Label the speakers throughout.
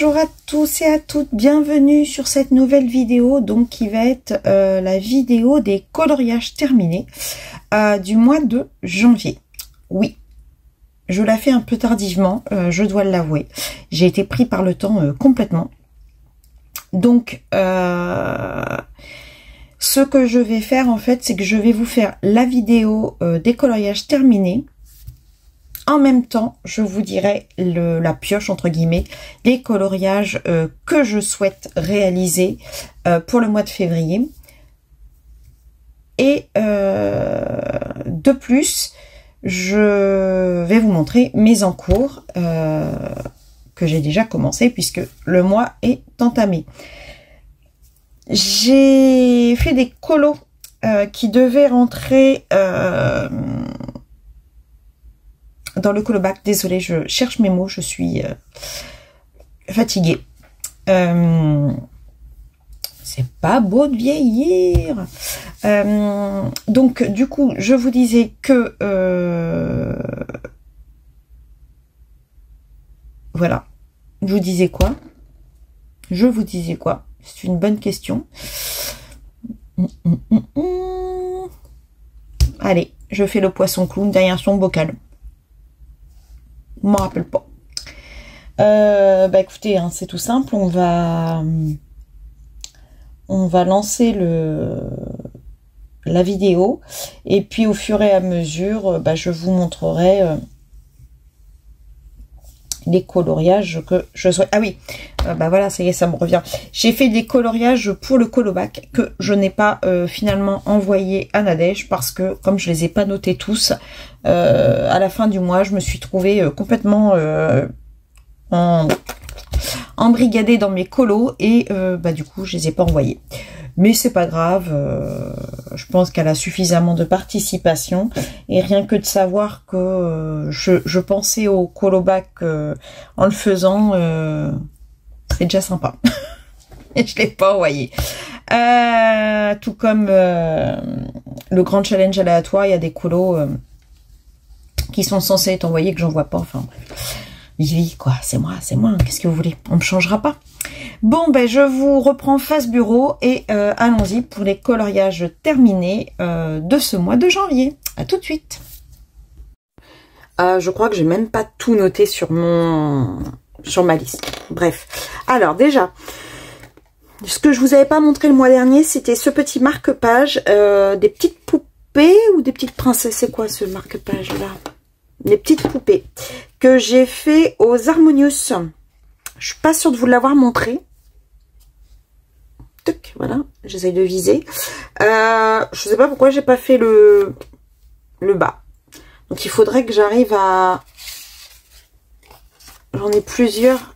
Speaker 1: Bonjour à tous et à toutes, bienvenue sur cette nouvelle vidéo donc qui va être la vidéo des coloriages terminés du mois de janvier. Oui, je la fais un peu tardivement, je dois l'avouer. J'ai été pris par le temps complètement. Donc, ce que je vais faire en fait, c'est que je vais vous faire la vidéo des coloriages terminés. En même temps, je vous dirai la pioche, entre guillemets, des coloriages que je souhaite réaliser pour le mois de février. Et de plus, je vais vous montrer mes encours que j'ai déjà commencé puisque le mois est entamé. J'ai fait des colos qui devaient rentrer... dans le colobac. Désolée, je cherche mes mots, je suis fatiguée. C'est pas beau de vieillir. Donc, du coup, je vous disais que... voilà. Je vous disais quoi? C'est une bonne question. Allez, je fais le poisson clown derrière son bocal. Je m'en rappelle pas. Bah écoutez, hein, c'est tout simple. On va lancer la vidéo et puis au fur et à mesure, bah, je vous montrerai les coloriages que je souhaite. Ah oui, bah voilà, ça y est, ça me revient. J'ai fait des coloriages pour le colobac que je n'ai pas finalement envoyé à Nadège parce que comme je les ai pas notés tous, à la fin du mois, je me suis trouvée complètement embrigadée dans mes colos et bah du coup, je les ai pas envoyés. Mais c'est pas grave, je pense qu'elle a suffisamment de participation et rien que de savoir que je pensais au colobac en le faisant, c'est déjà sympa. Et je l'ai pas envoyé. Tout comme le grand challenge aléatoire, il y a des colos qui sont censés être envoyés que j'en vois pas. Enfin bref. Oui, quoi, c'est moi, qu'est-ce que vous voulez? On me changera pas. Bon, ben je vous reprends face bureau et allons-y pour les coloriages terminés de ce mois de janvier. À tout de suite. Je crois que j'ai même pas tout noté sur ma liste. Bref, alors déjà, ce que je vous avais pas montré le mois dernier, c'était ce petit marque-page des petites poupées ou des petites princesses. C'est quoi ce marque-page là? Des petites poupées que j'ai fait aux Harmonious. Je suis pas sûre de vous l'avoir montré. Tuc, voilà, j'essaye de viser. Je sais pas pourquoi j'ai pas fait le bas. Donc il faudrait que j'arrive à... J'en ai plusieurs.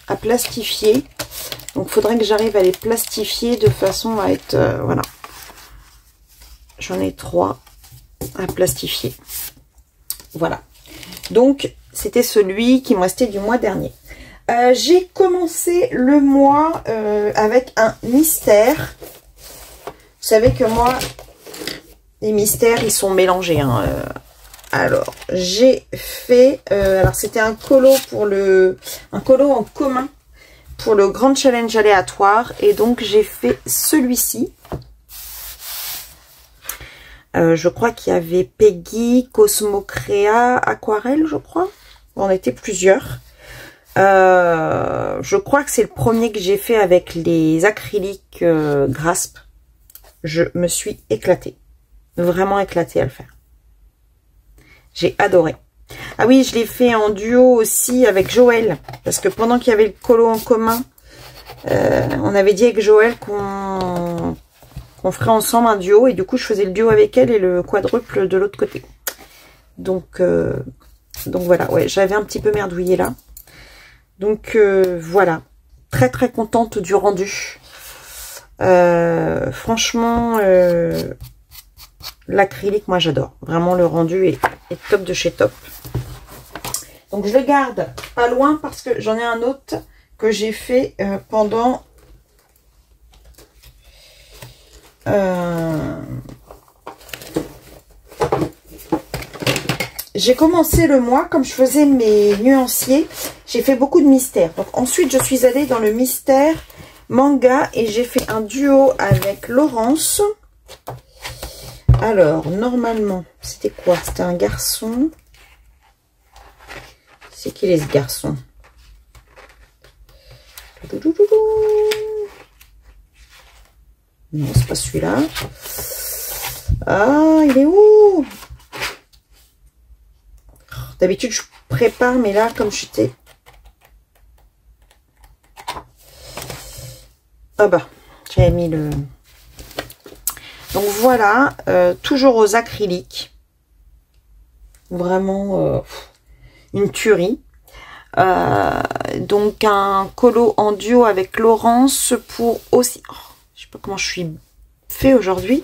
Speaker 1: À plastifier. Donc, il faudrait que j'arrive à les plastifier de façon à être... voilà. J'en ai 3 à plastifier. Voilà. Donc, c'était celui qui me restait du mois dernier. J'ai commencé le mois avec un mystère. Vous savez que moi, les mystères, ils sont mélangés. Hein. Alors, j'ai fait... alors, c'était un colo pour un colo en commun pour le grand challenge aléatoire. Et donc, j'ai fait celui-ci. Je crois qu'il y avait Peggy, Cosmocrea, Aquarelle, je crois. On était plusieurs. Je crois que c'est le premier que j'ai fait avec les acryliques Grasp. Je me suis éclatée. Vraiment éclatée à le faire. J'ai adoré. Ah oui, je l'ai fait en duo aussi avec Joël. Parce que pendant qu'il y avait le colo en commun, on avait dit avec Joël qu'on ferait ensemble un duo. Et du coup, je faisais le duo avec elle et le quadruple de l'autre côté. Donc voilà, ouais, j'avais un petit peu merdouillé là. Donc voilà. Très très contente du rendu. Franchement, l'acrylique, moi j'adore. Vraiment, le rendu est top de chez top. Donc je le garde pas loin parce que j'en ai un autre que j'ai fait pendant j'ai commencé le mois, comme je faisais mes nuanciers, j'ai fait beaucoup de mystères. Donc ensuite, je suis allée dans le mystère manga et j'ai fait un duo avec Laurence. Alors, normalement, c'était quoi? C'était un garçon. C'est qui les garçons? Non, c'est pas celui-là. Ah, il est où? D'habitude, je prépare, mais là, comme j'étais... Ah bah, j'avais mis le... Donc voilà, toujours aux acryliques. Vraiment une tuerie. Donc un colo en duo avec Laurence pour aussi... Oh, je sais pas comment je suis fait aujourd'hui.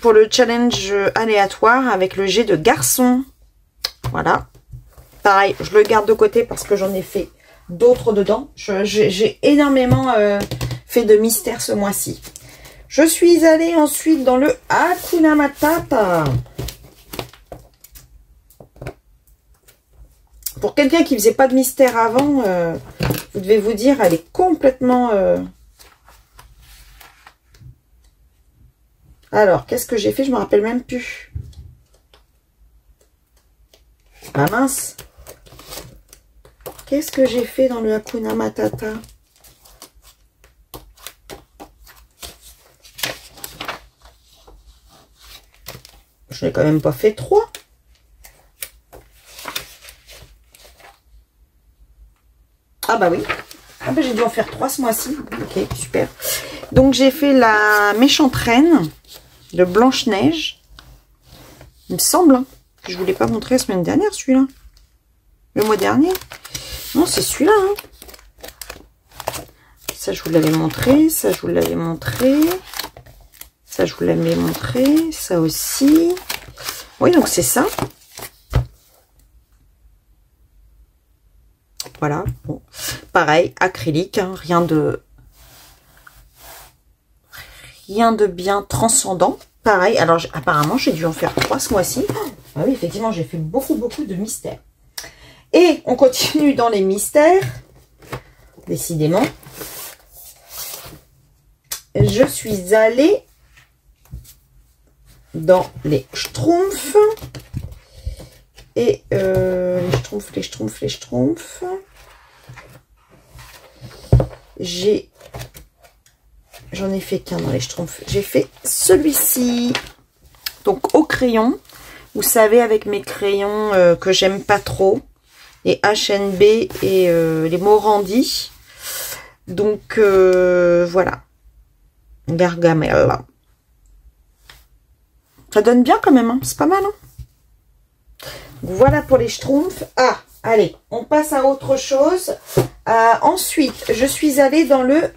Speaker 1: Pour le challenge aléatoire avec le jet de garçon. Voilà. Pareil, je le garde de côté parce que j'en ai fait d'autres dedans. J'ai énormément fait de mystère ce mois-ci. Je suis allée ensuite dans le Hakuna Matata. Pour quelqu'un qui faisait pas de mystère avant, vous devez vous dire, elle est complètement... Alors, qu'est-ce que j'ai fait? Je me rappelle même plus. Ah mince. Qu'est-ce que j'ai fait dans le Hakuna Matata? Je n'ai quand même pas fait 3. Ah bah oui. Ah bah j'ai dû en faire 3 ce mois-ci. Ok, super. Donc j'ai fait la méchante reine de Blanche-Neige. Il me semble. Hein, que je ne vous l'ai pas montré la semaine dernière, celui-là. Le mois dernier. Non, c'est celui-là. Hein. Ça, je vous l'avais montré. Ça, je vous l'avais montré. Ça, je vous l'avais montré. Ça aussi. Oui, donc c'est ça. Voilà. Bon. Pareil, acrylique. Hein, rien de bien transcendant. Pareil. Alors, apparemment, j'ai dû en faire 3 ce mois-ci. Ah oui, effectivement, j'ai fait beaucoup de mystères. Et on continue dans les mystères. Décidément. Je suis allée dans les Schtroumpfs. Et les Schtroumpfs. J'en ai fait qu'un dans les Schtroumpfs. J'ai fait celui-ci. Donc au crayon. Vous savez, avec mes crayons que j'aime pas trop. Les HNB et les Morandi. Donc voilà. Gargamel. Ça donne bien quand même, hein. C'est pas mal. Hein. Voilà pour les Schtroumpfs. Ah, allez, on passe à autre chose. Ensuite, je suis allée dans le...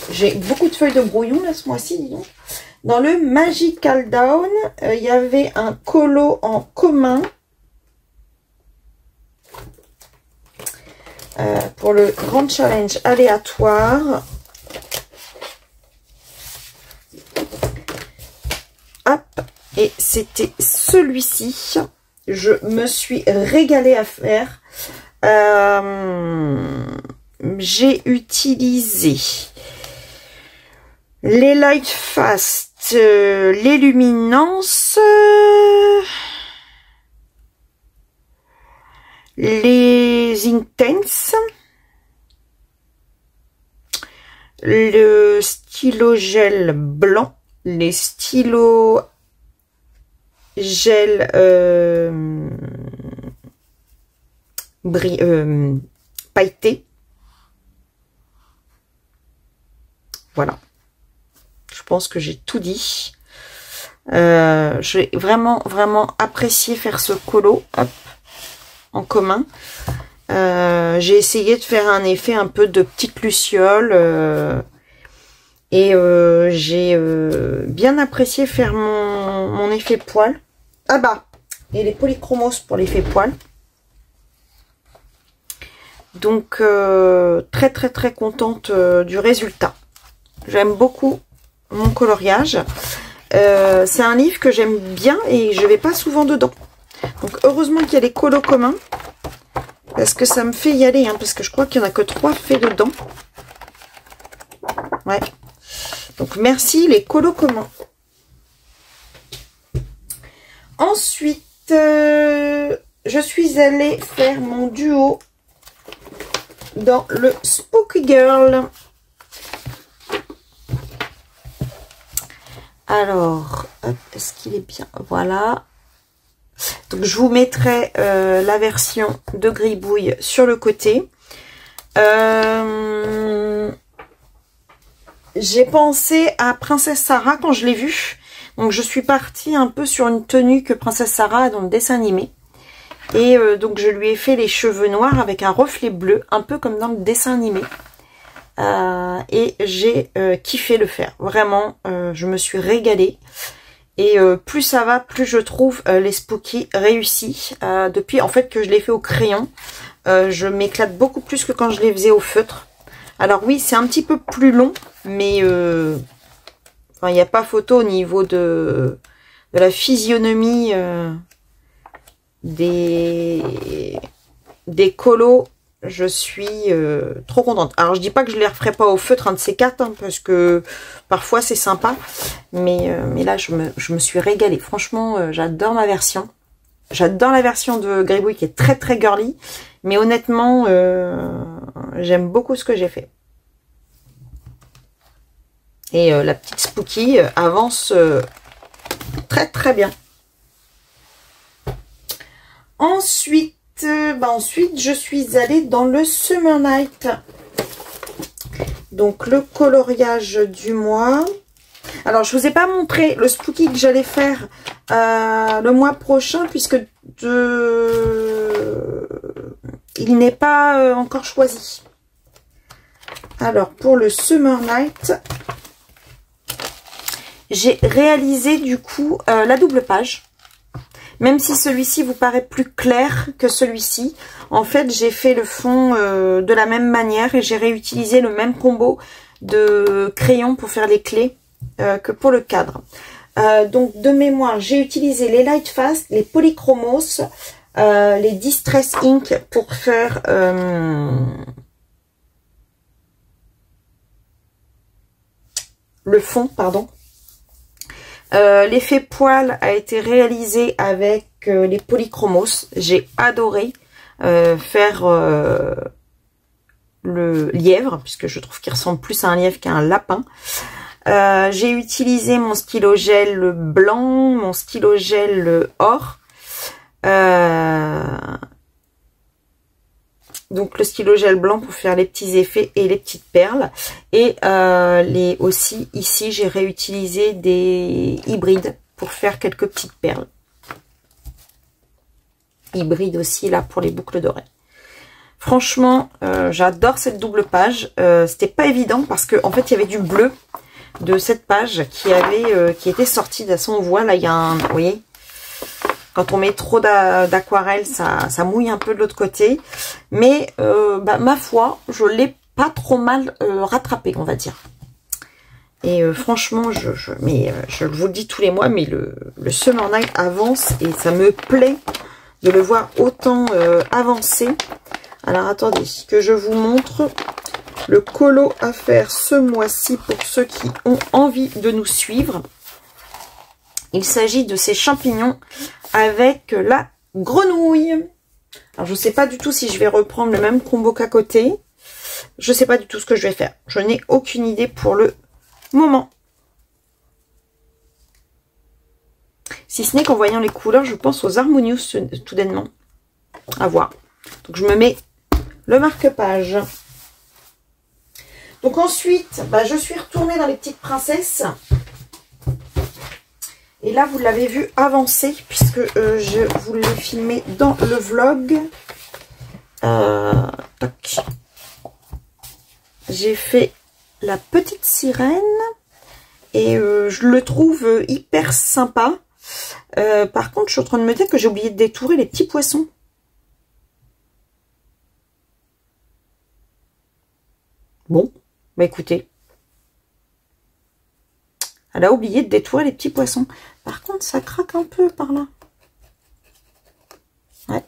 Speaker 1: J'ai beaucoup de feuilles de brouillon là ce mois-ci, dis donc. Dans le Magical Down, il y avait un colo en commun. Pour le grand challenge aléatoire. Hop, et c'était celui-ci. Je me suis régalée à faire. J'ai utilisé les Light Fast, les Luminance, les Intense, le stylo gel blanc, les stylos gel pailleté. Voilà. Je pense que j'ai tout dit. J'ai vraiment apprécié faire ce colo. Hop, en commun. J'ai essayé de faire un effet un peu de petite luciole. Et j'ai bien apprécié faire mon effet poil. Ah bah, et les polychromos pour l'effet poil. Donc, très contente du résultat. J'aime beaucoup mon coloriage. C'est un livre que j'aime bien et je vais pas souvent dedans. Donc heureusement qu'il y a les colos communs. Parce que ça me fait y aller, hein, parce que je crois qu'il n'y en a que 3 faits dedans. Ouais. Donc merci les colos communs. Ensuite, je suis allée faire mon duo dans le Spooky Girl. Alors, est-ce qu'il est bien? Voilà. Donc, je vous mettrai la version de Gribouille sur le côté. J'ai pensé à Princesse Sarah quand je l'ai vue. Donc, je suis partie un peu sur une tenue que Princesse Sarah a dans le dessin animé. Et donc, je lui ai fait les cheveux noirs avec un reflet bleu, un peu comme dans le dessin animé. Et j'ai kiffé le faire. Vraiment, je me suis régalée. Et plus ça va, plus je trouve les Spooky réussis. Depuis en fait que je les fais au crayon, je m'éclate beaucoup plus que quand je les faisais au feutre. Alors oui, c'est un petit peu plus long, mais enfin, il n'y a pas photo au niveau de la physionomie des colos. Je suis trop contente. Alors, je dis pas que je les referai pas au feutre, un de ces 4, hein, parce que parfois c'est sympa. Mais là, je me suis régalée. Franchement, j'adore ma version. J'adore la version de Gribouille qui est très très girly. Mais honnêtement, j'aime beaucoup ce que j'ai fait. Et la petite Spooky avance très très bien. Ensuite, je suis allée dans le Summer Night. Donc, le coloriage du mois. Alors, je vous ai pas montré le Spooky que j'allais faire le mois prochain, puisque il n'est pas encore choisi. Alors, pour le Summer Night, j'ai réalisé du coup la double page. Même si celui-ci vous paraît plus clair que celui-ci, en fait, j'ai fait le fond de la même manière et j'ai réutilisé le même combo de crayons pour faire les clés que pour le cadre. Donc, de mémoire, j'ai utilisé les Light Fast, les Polychromos, les Distress Ink pour faire le fond, pardon. L'effet poil a été réalisé avec les Polychromos. J'ai adoré faire le lièvre, puisque je trouve qu'il ressemble plus à un lièvre qu'à un lapin. J'ai utilisé mon stylo gel blanc, mon stylo gel or. Donc le stylo gel blanc pour faire les petits effets et les petites perles. Et aussi ici j'ai réutilisé des hybrides pour faire quelques petites perles. Hybride aussi là pour les boucles d'oreilles. Franchement, j'adore cette double page. C'était pas évident parce que en fait il y avait du bleu de cette page qui était sorti. De toute façon on voit là il y a un, vous voyez, quand on met trop d'aquarelle, ça mouille un peu de l'autre côté. Mais ma foi, je l'ai pas trop mal rattrapé, on va dire. Et franchement, je vous le dis tous les mois, mais le Summer Night avance et ça me plaît de le voir autant avancer. Alors attendez, que je vous montre le colo à faire ce mois-ci pour ceux qui ont envie de nous suivre. Il s'agit de ces champignons avec la grenouille. Alors, je ne sais pas du tout si je vais reprendre le même combo qu'à côté. Je ne sais pas du tout ce que je vais faire. Je n'ai aucune idée pour le moment. Si ce n'est qu'en voyant les couleurs, je pense aux Harmonious tout d'ainement. À voir. Donc, je me mets le marque-page. Donc, ensuite, je suis retournée dans les petites princesses. Et là, vous l'avez vu avancer puisque je vous l'ai filmé dans le vlog. J'ai fait la petite sirène et je le trouve hyper sympa. Par contre, je suis en train de me dire que j'ai oublié de détourer les petits poissons. Bon, bah écoutez. Elle a oublié de détourer les petits poissons. Par contre, ça craque un peu par là. Ouais,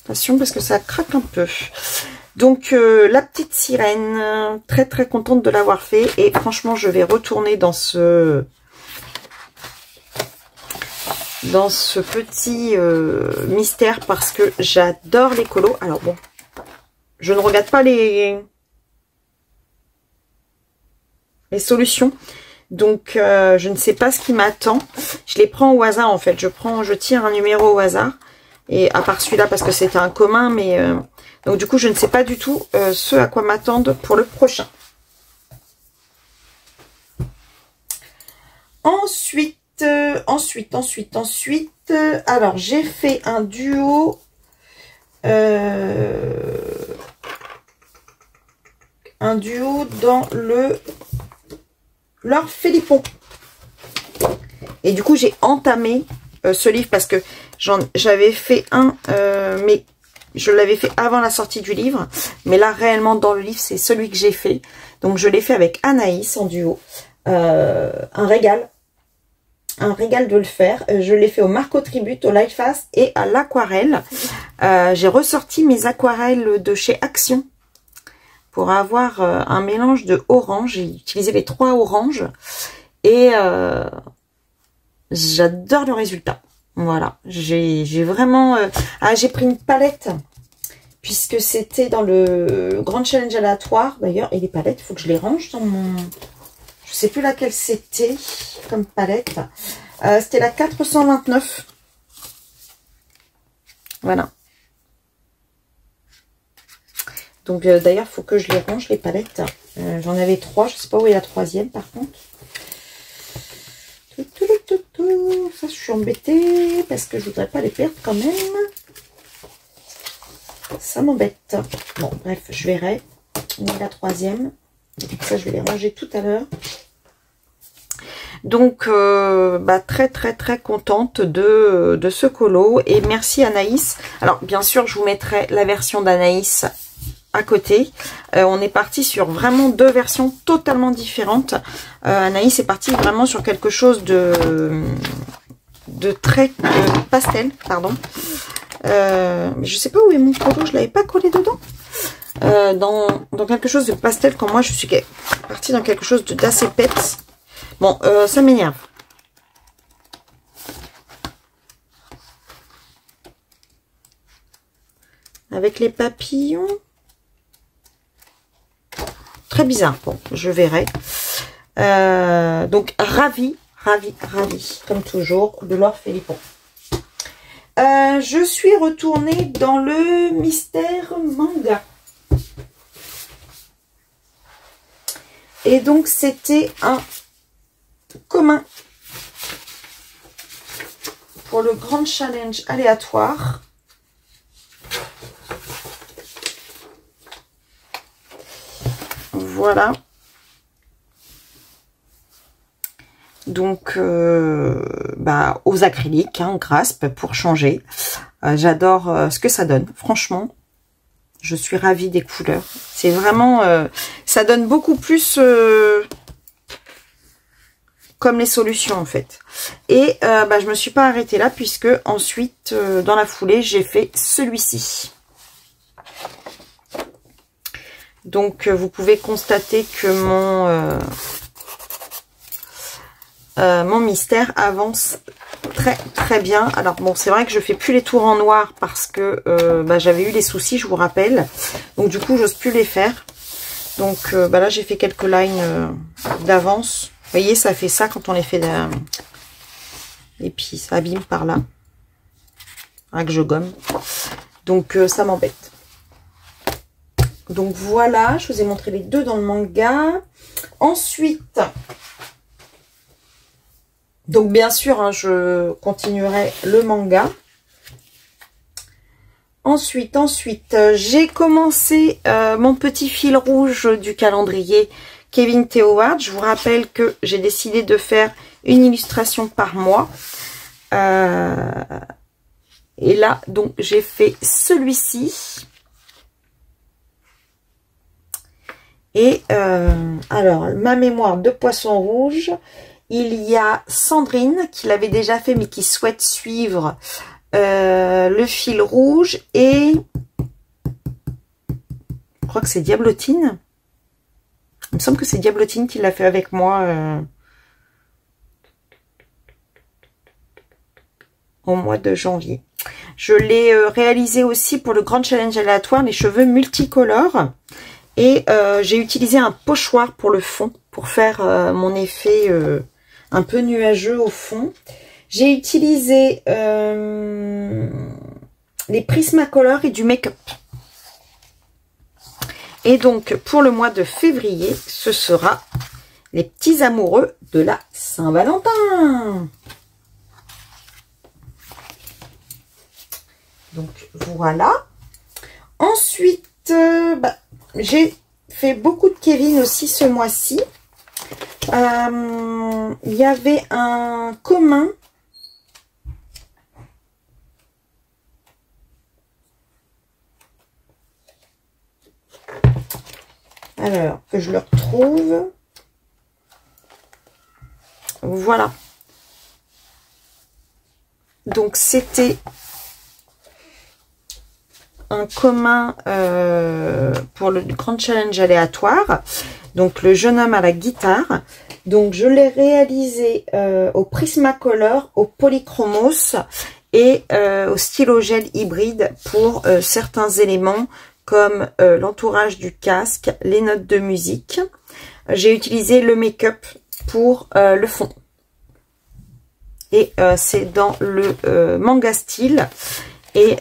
Speaker 1: attention parce que ça craque un peu. Donc, la petite sirène, très très contente de l'avoir fait. Et franchement, je vais retourner dans ce petit mystère parce que j'adore les colos. Alors bon, je ne regarde pas les solutions. Donc, je ne sais pas ce qui m'attend. Je les prends au hasard, en fait. Je tire un numéro au hasard. Et à part celui-là, parce que c'était un commun, mais... donc, du coup, je ne sais pas du tout ce à quoi m'attendre pour le prochain. Ensuite, alors, j'ai fait un duo... dans le... Laure Philippon. Et du coup, j'ai entamé ce livre parce que j'avais fait un, mais je l'avais fait avant la sortie du livre. Mais là, réellement, dans le livre, c'est celui que j'ai fait. Donc, je l'ai fait avec Anaïs en duo. Un régal. Un régal de le faire. Je l'ai fait au Marco Tribute, au Light Fast et à l'aquarelle. J'ai ressorti mes aquarelles de chez Action. Pour avoir un mélange de orange. J'ai utilisé les 3 oranges. Et j'adore le résultat. Voilà. J'ai vraiment... j'ai pris une palette. Puisque c'était dans le Grand Challenge aléatoire. D'ailleurs, et les palettes, il faut que je les range dans mon... Je sais plus laquelle c'était comme palette. C'était la 429. Voilà. Donc, d'ailleurs, il faut que je les range, les palettes. J'en avais 3. Je ne sais pas où est la 3e, par contre. Ça, je suis embêtée parce que je voudrais pas les perdre quand même. Ça m'embête. Bon, bref, je verrai. Où est la 3e. Ça, je vais les ranger tout à l'heure. Donc, très, très, très contente de ce colo. Et merci Anaïs. Alors, bien sûr, je vous mettrai la version d'Anaïs à côté. On est parti sur vraiment 2 versions totalement différentes. Anaïs est partie vraiment sur quelque chose de très pastel, pardon. Je sais pas où est mon colo, je l'avais pas collé dedans. Dans quelque chose de pastel, quand moi je suis partie dans quelque chose d'assez pet. Bon, ça m'énerve. Avec les papillons. Très bizarre. Bon, je verrai. Donc, ravie, comme toujours, de Laure Philippon. Je suis retournée dans le mystère manga. Et donc, c'était un commun pour le Grand Challenge aléatoire. Voilà. Donc, aux acryliques, grasp pour changer. J'adore ce que ça donne. Franchement, je suis ravie des couleurs. C'est vraiment... ça donne beaucoup plus... comme les solutions, en fait. Et je me suis pas arrêtée là, puisque ensuite, dans la foulée, j'ai fait celui-ci. Donc, vous pouvez constater que mon mystère avance très très bien. Alors bon, c'est vrai que je fais plus les tours en noir parce que j'avais eu les soucis, je vous rappelle. Donc du coup, j'ose plus les faire. Donc là, j'ai fait quelques lines d'avance. Vous voyez, ça fait ça quand on les fait. Et puis, ça abîme par là. Que je gomme. Donc, ça m'embête. Donc voilà, je vous ai montré les 2 dans le manga. Ensuite, donc bien sûr, je continuerai le manga. Ensuite, j'ai commencé mon petit fil rouge du calendrier Kevin T. Howard. Je vous rappelle que j'ai décidé de faire une illustration par mois. Et là, donc, j'ai fait celui-ci. Et alors, ma mémoire de poisson rouge il y a Sandrine qui l'avait déjà fait mais qui souhaite suivre le fil rouge et je crois que c'est Diablotine. Il me semble que c'est Diablotine qui l'a fait avec moi au mois de janvier. Je l'ai réalisé aussi pour le grand challenge aléatoire, les cheveux multicolores. Et j'ai utilisé un pochoir pour le fond, pour faire mon effet un peu nuageux au fond. J'ai utilisé les Prismacolor et du make-up. Et donc, pour le mois de février, ce sera les petits amoureux de la Saint-Valentin. Donc, voilà. Ensuite, j'ai fait beaucoup de Kevin aussi ce mois-ci. Il y avait un commun. Alors, que je le retrouve. Voilà. Donc, c'était un commun pour le grand challenge aléatoire. Donc, le jeune homme à la guitare. Donc, je l'ai réalisé au Prismacolor, au Polychromos et au stylo gel hybride pour certains éléments comme l'entourage du casque, les notes de musique. J'ai utilisé le make-up pour le fond. Et c'est dans le manga style. Et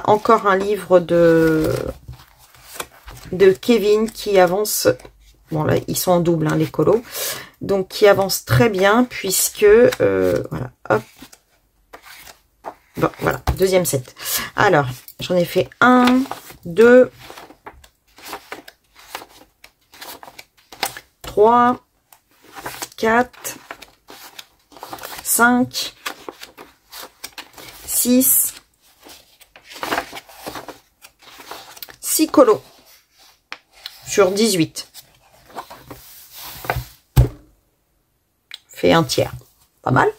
Speaker 1: encore un livre de Kevin qui avance. Bon là, ils sont en double, hein, les colos. Donc, qui avance très bien puisque... voilà, hop. Bon, voilà, deuxième set. Alors, j'en ai fait 1, 2, 3, 4, 5, 6, 6 colos sur 18. Fait un tiers. Pas mal.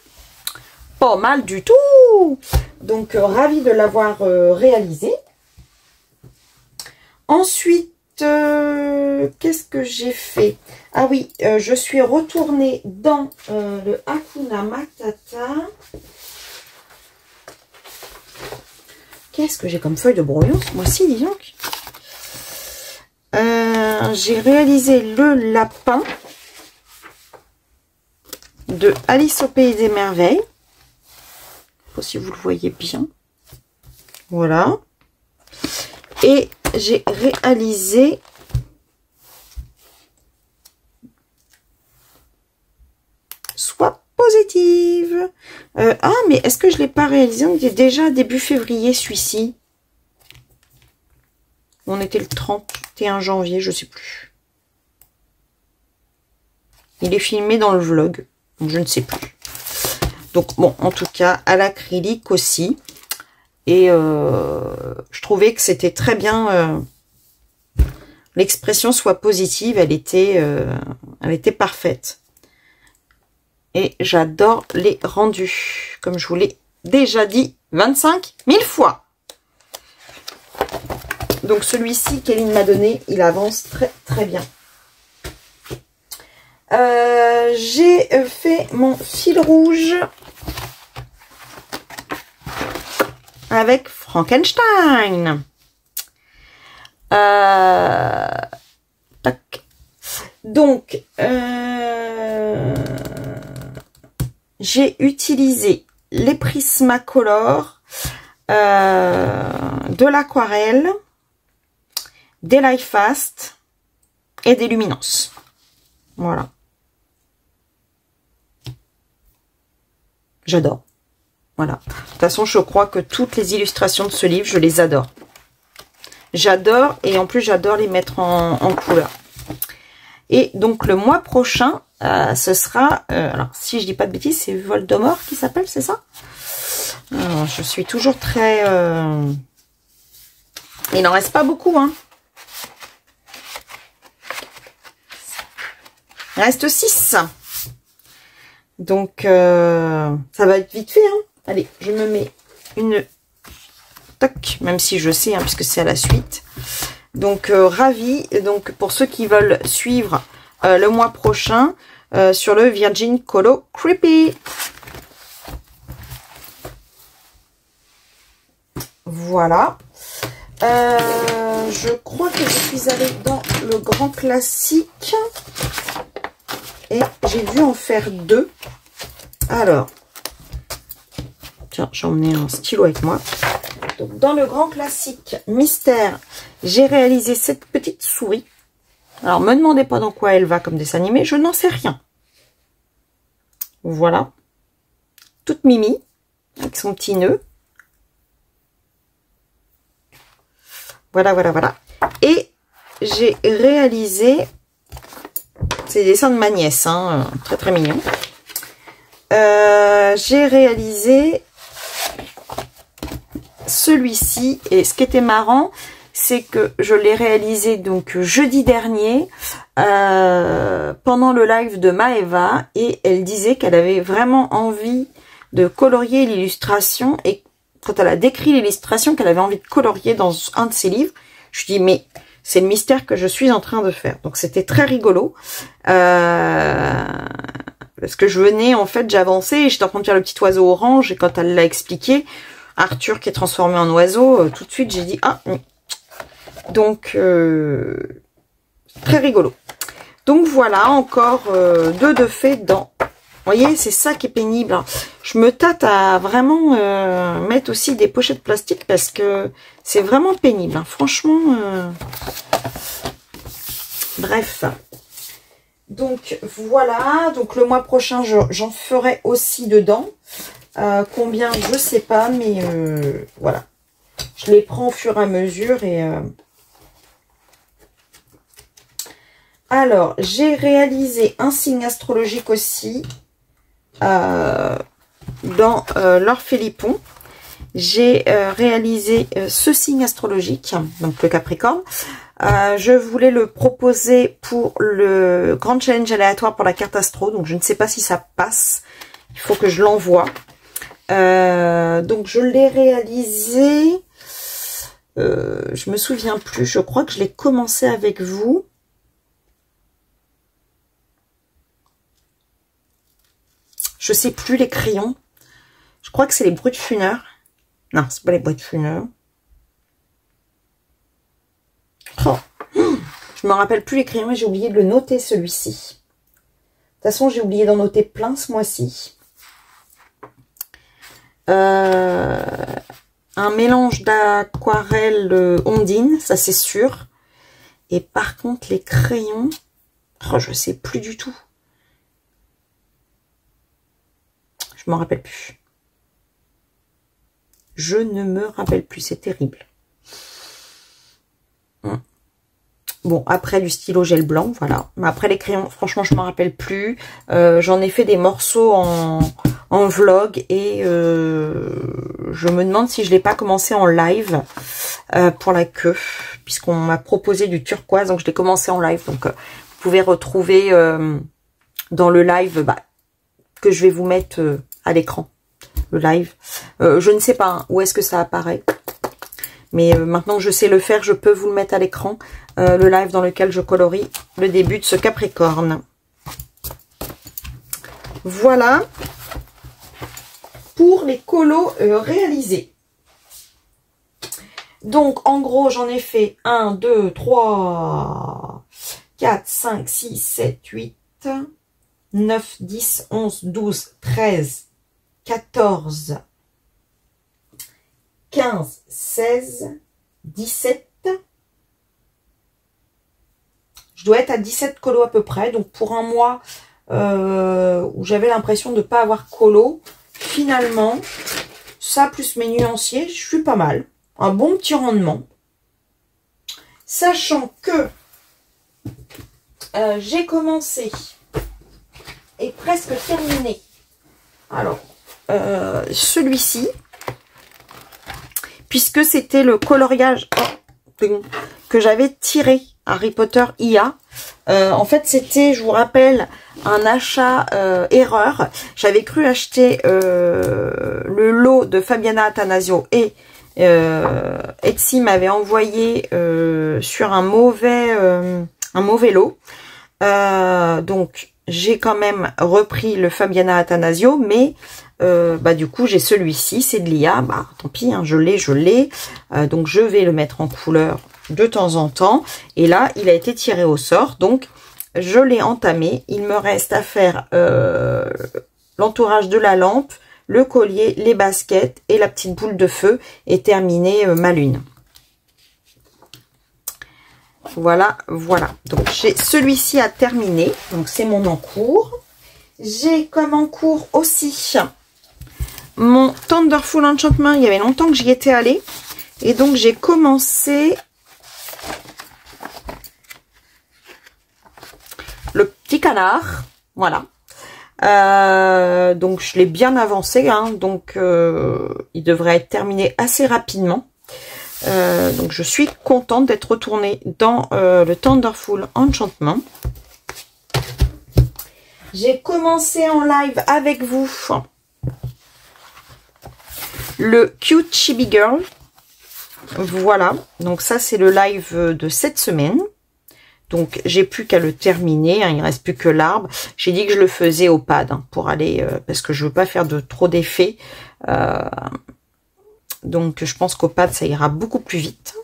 Speaker 1: Pas mal du tout. Donc, ravie de l'avoir réalisé. Ensuite, qu'est-ce que j'ai fait? Ah oui, je suis retournée dans le Hakuna Matata. Qu'est-ce que j'ai comme feuille de brouillon ce mois-ci, dis donc. J'ai réalisé le lapin de Alice au Pays des Merveilles. Je sais pas si vous le voyez bien. Voilà. Et j'ai réalisé Sois positive. Ah, mais est-ce que je ne l'ai pas réalisé? On était déjà début février, celui-ci. On était le 31 janvier, je ne sais plus. Il est filmé dans le vlog. Donc je ne sais plus. Donc bon, en tout cas, à l'acrylique aussi. Et je trouvais que c'était très bien. L'expression soit positive, elle était parfaite. Et j'adore les rendus. Comme je vous l'ai déjà dit 25 000 fois. Donc celui-ci qu'Eline m'a donné, il avance très très bien. J'ai fait mon fil rouge avec Frankenstein. Tac. Donc, j'ai utilisé les Prismacolor, de l'aquarelle, des Life Fast et des luminances. Voilà. J'adore. Voilà. De toute façon, je crois que toutes les illustrations de ce livre, je les adore. J'adore et en plus, j'adore les mettre en couleur. Et donc, le mois prochain, ce sera... alors, si je dis pas de bêtises, c'est Voldemort qui s'appelle, c'est ça? Alors, je suis toujours très... Il n'en reste pas beaucoup, hein. Il reste 6. Donc, ça va être vite fait. Hein. Allez, je me mets une toc, même si je sais, hein, puisque c'est à la suite. Donc, ravi. Donc, pour ceux qui veulent suivre le mois prochain sur le Virgin Colo Creepy. Voilà. Je crois que je suis allée dans le grand classique. Et j'ai dû en faire 2. Alors, tiens, j'ai emmené un stylo avec moi. Donc, dans le grand classique mystère, j'ai réalisé cette petite souris. Alors, me demandez pas dans quoi elle va comme dessin animé, je n'en sais rien. Voilà. Toute mimi, avec son petit nœud. Voilà, voilà, voilà. Et j'ai réalisé... C'est des dessins de ma nièce, hein, très très mignon. J'ai réalisé celui-ci. Et ce qui était marrant, c'est que je l'ai réalisé donc jeudi dernier pendant le live de Maeva. Et elle disait qu'elle avait vraiment envie de colorier l'illustration. Et quand elle a décrit l'illustration qu'elle avait envie de colorier dans un de ses livres, je lui dis mais... c'est le mystère que je suis en train de faire. Donc, c'était très rigolo. Parce que je venais, en fait, j'avançais et j'étais en train de faire le petit oiseau orange. Et quand elle l'a expliqué, Arthur qui est transformé en oiseau, tout de suite, j'ai dit, ah, oui. Donc, très rigolo. Donc, voilà, encore 2 de fait dans... Vous voyez, c'est ça qui est pénible. Je me tâte à vraiment mettre aussi des pochettes plastiques parce que c'est vraiment pénible. Hein. Franchement, bref. Donc, voilà. Donc, le mois prochain, j'en ferai aussi dedans. Combien, je sais pas, mais voilà. Je les prends au fur et à mesure et... Alors, j'ai réalisé un signe astrologique aussi. Dans l'Orphélipon, j'ai réalisé ce signe astrologique, donc le Capricorne. Je voulais le proposer pour le grand challenge aléatoire pour la carte astro, donc je ne sais pas si ça passe. Il faut que je l'envoie. Donc je l'ai réalisé, je me souviens plus, je crois que je l'ai commencé avec vous. Je sais plus les crayons. Je crois que c'est les bruits de funeur. Non, c'est pas les bruits de funeur. Oh. Je me rappelle plus les crayons et j'ai oublié de le noter celui-ci. De toute façon, j'ai oublié d'en noter plein ce mois-ci. Un mélange d'aquarelle ondine, ça c'est sûr. Et par contre, les crayons, oh, je sais plus du tout. Je m'en rappelle plus. Je ne me rappelle plus, c'est terrible. Bon, après du stylo gel blanc, voilà. Mais après les crayons, franchement, je ne m'en rappelle plus. J'en ai fait des morceaux en vlog et je me demande si je ne l'ai pas commencé en live pour la queue, puisqu'on m'a proposé du turquoise, donc je l'ai commencé en live. Donc, vous pouvez retrouver dans le live que je vais vous mettre à l'écran, le live. Je ne sais pas hein, où est-ce que ça apparaît. Mais maintenant que je sais le faire, je peux vous le mettre à l'écran. Le live dans lequel je colorie le début de ce Capricorne. Voilà pour les colos réalisés. Donc, en gros, j'en ai fait 1, 2, 3, 4, 5, 6, 7, 8, 9, 10, 11, 12, 13, 14, 15, 16, 17. Je dois être à 17 colos à peu près. Donc, pour un mois où j'avais l'impression de ne pas avoir colo, finalement, ça plus mes nuanciers, je suis pas mal. Un bon petit rendement. Sachant que j'ai commencé et presque terminé. Alors, celui-ci, puisque c'était le coloriage que j'avais tiré, Harry Potter IA. En fait, c'était, je vous rappelle, un achat erreur. J'avais cru acheter le lot de Fabiana Attanasio et Etsy m'avait envoyé sur un mauvais lot. Donc, j'ai quand même repris le Fabiana Attanasio, mais du coup, j'ai celui-ci, c'est de l'IA. Bah, tant pis, hein, je l'ai. Donc, je vais le mettre en couleur de temps en temps. Et là, il a été tiré au sort. Donc, je l'ai entamé. Il me reste à faire l'entourage de la lampe, le collier, les baskets et la petite boule de feu et terminer ma lune. Voilà. Donc, j'ai celui-ci à terminer. Donc, c'est mon encours. J'ai comme encours aussi mon Thunderful Enchantment. Il y avait longtemps que j'y étais allée. Et donc, j'ai commencé le petit canard. Voilà. Donc, je l'ai bien avancé. Hein, donc, il devrait être terminé assez rapidement. Donc, je suis contente d'être retournée dans le Thunderful Enchantment. J'ai commencé en live avec vous le Cute Chibi Girl. Voilà. Donc, ça, c'est le live de cette semaine. Donc, j'ai plus qu'à le terminer. Hein, il ne reste plus que l'arbre. J'ai dit que je le faisais au pad hein, pour aller... parce que je veux pas faire de trop d'effets. Donc, je pense qu'au pad, ça ira beaucoup plus vite.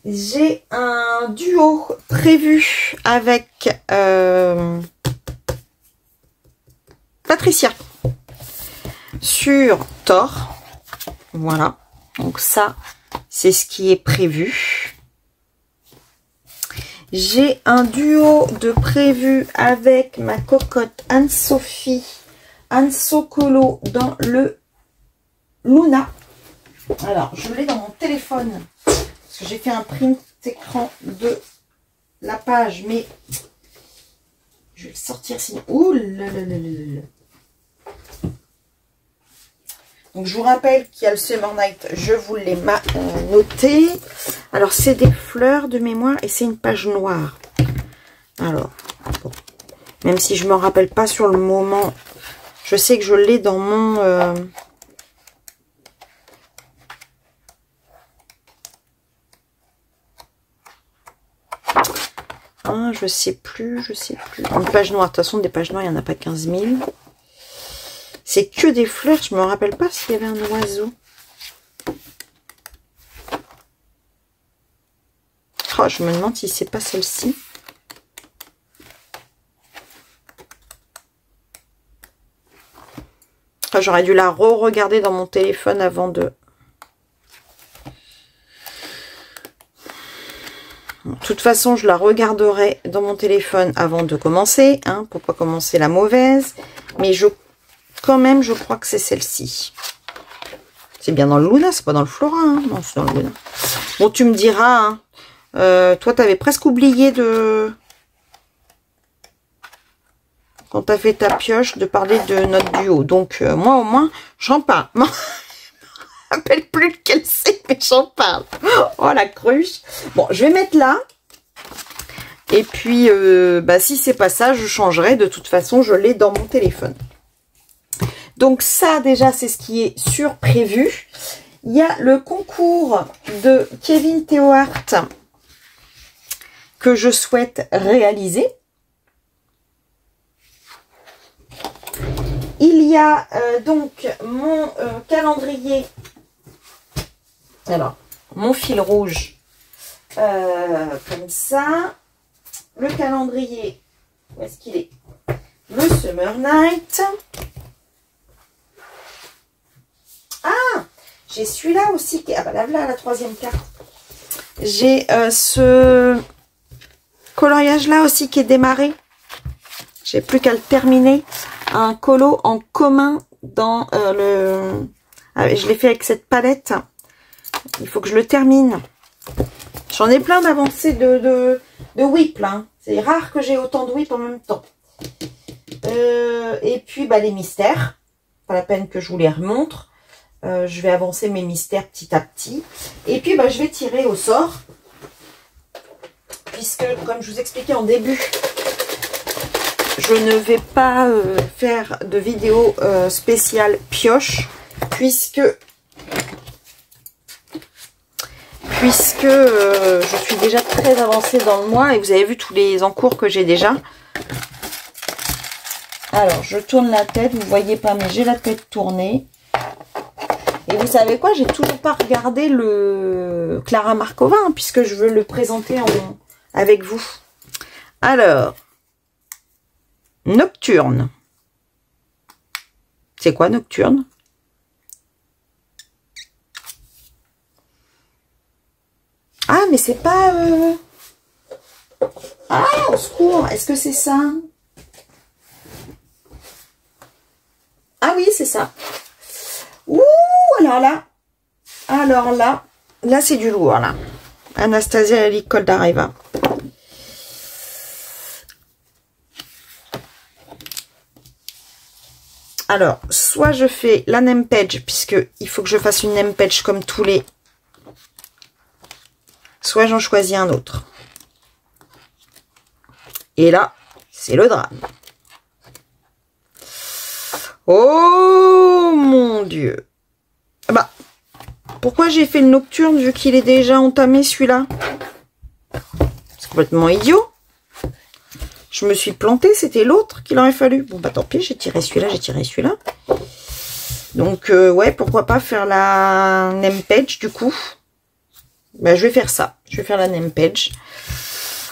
Speaker 1: J'ai un duo prévu avec Patricia sur Thor. Voilà. Donc ça, c'est ce qui est prévu. J'ai un duo de prévu avec ma cocotte Anne-Sophie, Anne-Socolo dans le Luna. Alors, je l'ai dans mon téléphone. Parce que j'ai fait un print écran de la page, mais je vais le sortir sinon. Ouh là là là là là. Donc, je vous rappelle qu'il y a le Summer Night. Je vous l'ai noté. Alors, c'est des fleurs de mémoire et c'est une page noire. Alors, bon. Même si je ne me rappelle pas sur le moment, je sais que je l'ai dans mon... je sais plus. Une page noire. De toute façon, des pages noires, il n'y en a pas 15 000. C'est que des fleurs. Je me rappelle pas s'il y avait un oiseau. Oh, je me demande si c'est pas celle-ci. Oh, j'aurais dû la re-regarder dans mon téléphone avant de... De toute façon, je la regarderai dans mon téléphone avant de commencer, hein, pour pas commencer la mauvaise. Mais quand même, je crois que c'est celle-ci. C'est bien dans le Luna, c'est pas dans le Flora, hein. Non, c'est dans le Luna. Bon, tu me diras, hein, toi, t'avais presque oublié de... Quand t'as fait ta pioche, de parler de notre duo. Donc, moi, au moins, j'en parle. Je me rappelle plus lequel c'est, mais j'en parle. Oh, la cruche. Bon, je vais mettre là. Et puis, si c'est pas ça, je changerai. De toute façon, je l'ai dans mon téléphone. Donc, ça, déjà, c'est ce qui est sur prévu. Il y a le concours de Kevin Théohart que je souhaite réaliser. Il y a donc mon calendrier. Alors, mon fil rouge, comme ça. Le calendrier, où est-ce qu'il est? Le Summer Night. Ah, j'ai celui-là aussi. Ah bah là, la troisième carte. J'ai ce coloriage-là aussi qui est démarré. J'ai plus qu'à le terminer. Un colo en commun dans le... Ah, je l'ai fait avec cette palette. Il faut que je le termine. J'en ai plein d'avancées de whip là. C'est rare que j'ai autant de whip en même temps. Et puis les mystères. Pas la peine que je vous les remontre. Je vais avancer mes mystères petit à petit. Et puis, je vais tirer au sort. Puisque, comme je vous expliquais en début, je ne vais pas faire de vidéo spéciale pioche. Puisque je suis déjà très avancée dans le mois. Et vous avez vu tous les encours que j'ai déjà. Alors, je tourne la tête. Vous ne voyez pas, mais j'ai la tête tournée. Et vous savez quoi? J'ai toujours pas regardé le Clara Markova, hein, puisque je veux le présenter avec vous. Alors, Nocturne. C'est quoi Nocturne? Ah, mais c'est pas... Ah, au secours, est-ce que c'est ça? Ah oui, c'est ça. Ouh, alors là, c'est du lourd, là. Anastasia Lely Koldareva. Alors, soit je fais la name page, puisque il faut que je fasse une name page comme tous les... Soit j'en choisis un autre. Et là, c'est le drame. Oh mon Dieu. Bah, pourquoi j'ai fait le Nocturne vu qu'il est déjà entamé celui-là? C'est complètement idiot. Je me suis plantée, c'était l'autre qu'il aurait fallu. Bon bah tant pis, j'ai tiré celui-là, Donc ouais, pourquoi pas faire la name page du coup. Bah je vais faire ça, je vais faire la name page.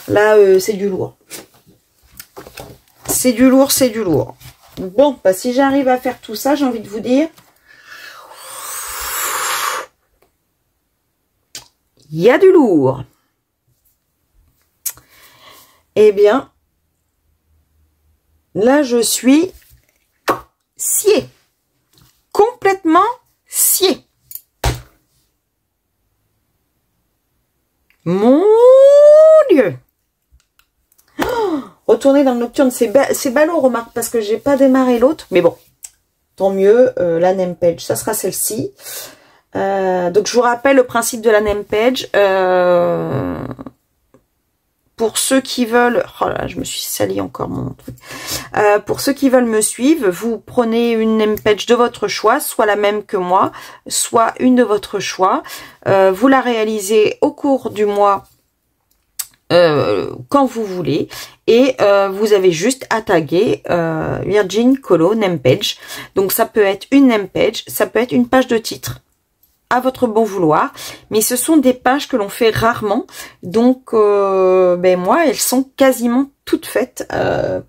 Speaker 1: Là c'est du lourd. C'est du lourd. Bon, bah si j'arrive à faire tout ça, j'ai envie de vous dire, il y a du lourd. Eh bien, là je suis sciée. Complètement sciée. Mon Dieu. Retourner dans le Nocturne, c'est ballot, remarque, parce que j'ai pas démarré l'autre. Mais bon, tant mieux, la name page, ça sera celle-ci. Donc, je vous rappelle le principe de la name page. Pour ceux qui veulent... Oh là, je me suis sali encore mon truc. Pour ceux qui veulent me suivre, vous prenez une name page de votre choix, soit la même que moi, soit une de votre choix. Vous la réalisez au cours du mois quand vous voulez. Et vous avez juste à taguer Virgin Colo Name Page. Donc ça peut être une name page, ça peut être une page de titre, à votre bon vouloir. Mais ce sont des pages que l'on fait rarement. Donc moi, elles sont quasiment toutes faites.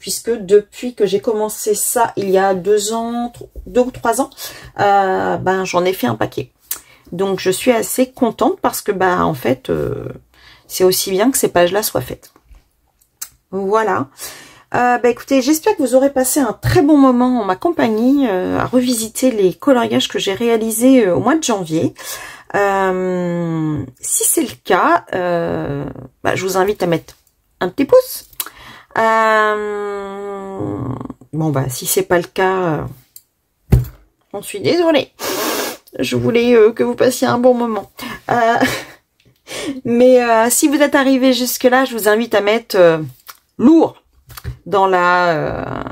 Speaker 1: Puisque depuis que j'ai commencé ça, il y a 2 ou 3 ans, j'en ai fait un paquet. Donc je suis assez contente parce que en fait, c'est aussi bien que ces pages-là soient faites. Voilà. Écoutez, j'espère que vous aurez passé un très bon moment en ma compagnie à revisiter les coloriages que j'ai réalisés au mois de janvier. Si c'est le cas, je vous invite à mettre un petit pouce. Si c'est pas le cas, j'en suis désolée. Je voulais que vous passiez un bon moment. Mais si vous êtes arrivé jusque là, je vous invite à mettre lourd dans la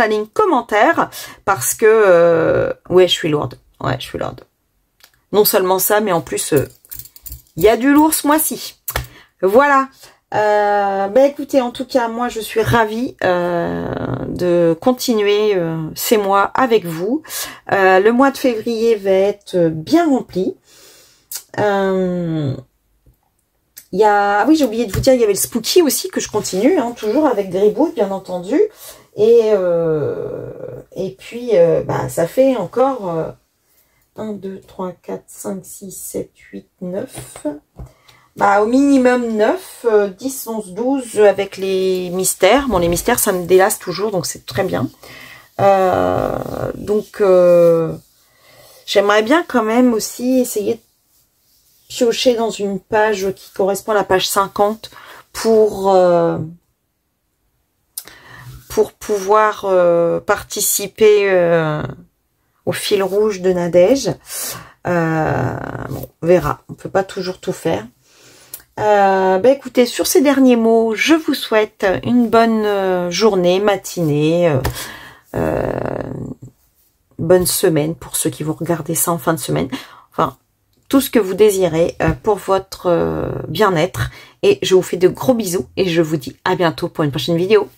Speaker 1: ligne commentaire, parce que ouais, je suis lourde. Ouais, je suis lourde. Non seulement ça, mais en plus il y a du lourd ce mois-ci. Voilà. Écoutez, en tout cas, moi je suis ravie de continuer ces mois avec vous. Le mois de février va être bien rempli. Oui, j'ai oublié de vous dire, il y avait le Spooky aussi que je continue, toujours avec Gribouille, bien entendu. Et puis, ça fait encore 1, 2, 3, 4, 5, 6, 7, 8, 9. Au minimum 9, 10, 11, 12 avec les mystères. Bon, les mystères, ça me délasse toujours, donc c'est très bien. J'aimerais bien quand même aussi essayer de piocher dans une page qui correspond à la page 50 pour pouvoir participer au fil rouge de Nadège. Bon, on verra. On peut pas toujours tout faire. Écoutez, sur ces derniers mots, je vous souhaite une bonne journée, matinée, bonne semaine pour ceux qui vont regarder ça en fin de semaine. Enfin, tout ce que vous désirez pour votre bien-être. Et je vous fais de gros bisous et je vous dis à bientôt pour une prochaine vidéo.